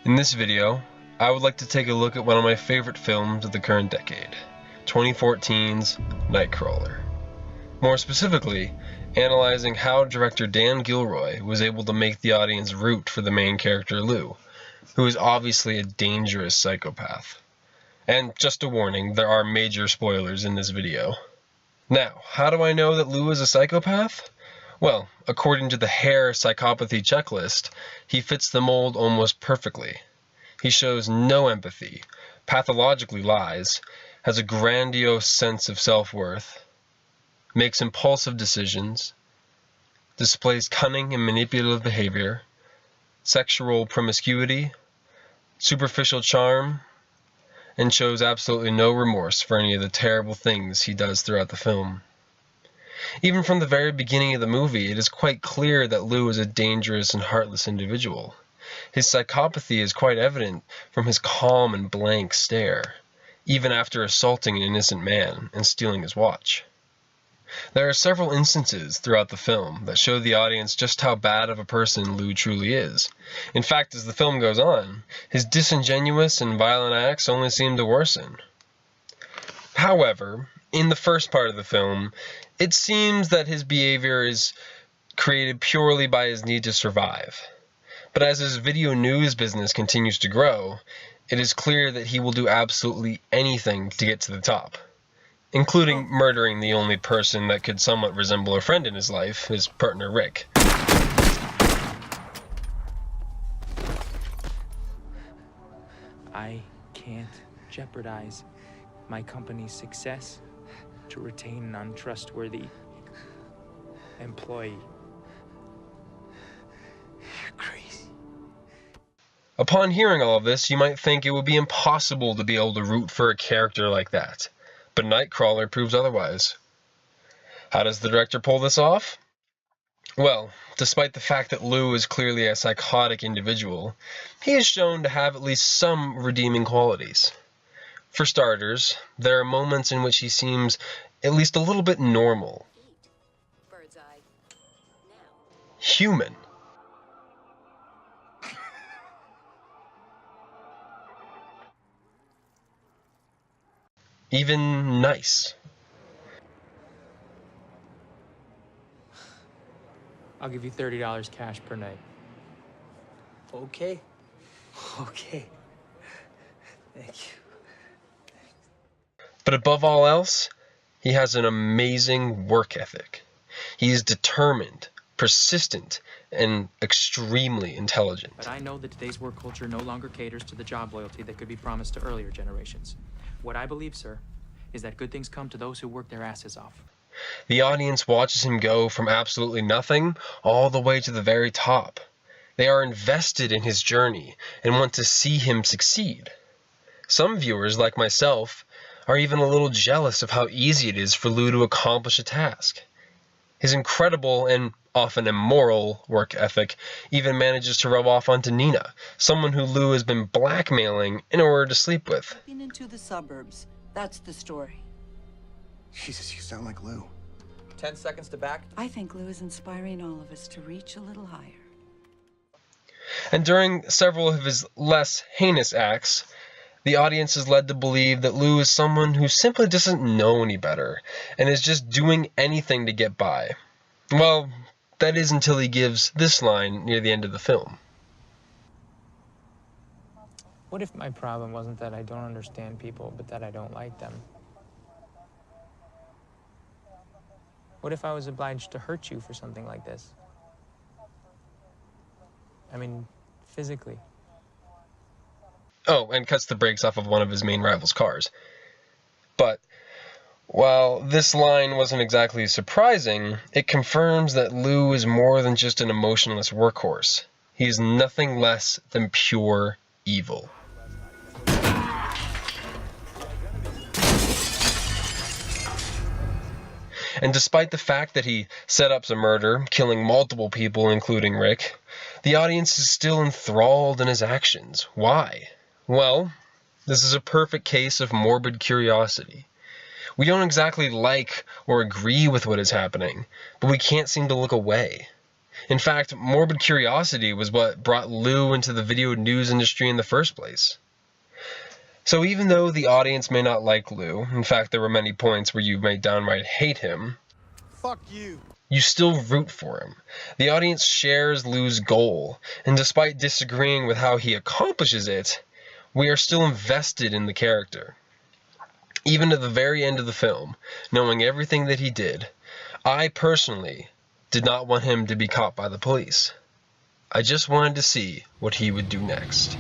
In this video, I would like to take a look at one of my favorite films of the current decade, 2014's Nightcrawler. More specifically, analyzing how director Dan Gilroy was able to make the audience root for the main character Lou, who is obviously a dangerous psychopath. And just a warning, there are major spoilers in this video. Now, how do I know that Lou is a psychopath? Well, according to the Hare psychopathy checklist, he fits the mold almost perfectly. He shows no empathy, pathologically lies, has a grandiose sense of self-worth, makes impulsive decisions, displays cunning and manipulative behavior, sexual promiscuity, superficial charm, and shows absolutely no remorse for any of the terrible things he does throughout the film. Even from the very beginning of the movie, it is quite clear that Lou is a dangerous and heartless individual. His psychopathy is quite evident from his calm and blank stare, even after assaulting an innocent man and stealing his watch. There are several instances throughout the film that show the audience just how bad of a person Lou truly is. In fact, as the film goes on, his disingenuous and violent acts only seem to worsen. However, in the first part of the film, it seems that his behavior is created purely by his need to survive. But as his video news business continues to grow, it is clear that he will do absolutely anything to get to the top, including murdering the only person that could somewhat resemble a friend in his life, his partner Rick. I can't jeopardize my company's success to retain an untrustworthy employee. You're crazy. Upon hearing all of this, you might think it would be impossible to be able to root for a character like that. But Nightcrawler proves otherwise. How does the director pull this off? Well, despite the fact that Lou is clearly a psychotic individual, he is shown to have at least some redeeming qualities. For starters, there are moments in which he seems at least a little bit normal. Human. Even nice. I'll give you $30 cash per night. Okay. Okay. Thank you. But above all else, he has an amazing work ethic. He is determined, persistent, and extremely intelligent. But I know that today's work culture no longer caters to the job loyalty that could be promised to earlier generations. What I believe, sir, is that good things come to those who work their asses off. The audience watches him go from absolutely nothing all the way to the very top. They are invested in his journey and want to see him succeed. Some viewers, like myself, are even a little jealous of how easy it is for Lou to accomplish a task. His incredible and often immoral work ethic even manages to rub off onto Nina, someone who Lou has been blackmailing in order to sleep with. Into the suburbs. That's the story. Jesus, you sound like Lou. 10 seconds to back. I think Lou is inspiring all of us to reach a little higher. And during several of his less heinous acts, the audience is led to believe that Lou is someone who simply doesn't know any better and is just doing anything to get by. Well, that is until he gives this line near the end of the film. What if my problem wasn't that I don't understand people, but that I don't like them? What if I was obliged to hurt you for something like this? I mean, physically. Oh, and cuts the brakes off of one of his main rival's cars. But while this line wasn't exactly surprising, it confirms that Lou is more than just an emotionless workhorse. He is nothing less than pure evil. And despite the fact that he set up a murder, killing multiple people, including Rick, the audience is still enthralled in his actions. Why? Well, this is a perfect case of morbid curiosity. We don't exactly like or agree with what is happening, but we can't seem to look away. In fact, morbid curiosity was what brought Lou into the video news industry in the first place. So even though the audience may not like Lou, in fact there were many points where you may downright hate him, Fuck you. you still root for him. The audience shares Lou's goal, and despite disagreeing with how he accomplishes it, we are still invested in the character. Even at the very end of the film, knowing everything that he did, I personally did not want him to be caught by the police. I just wanted to see what he would do next.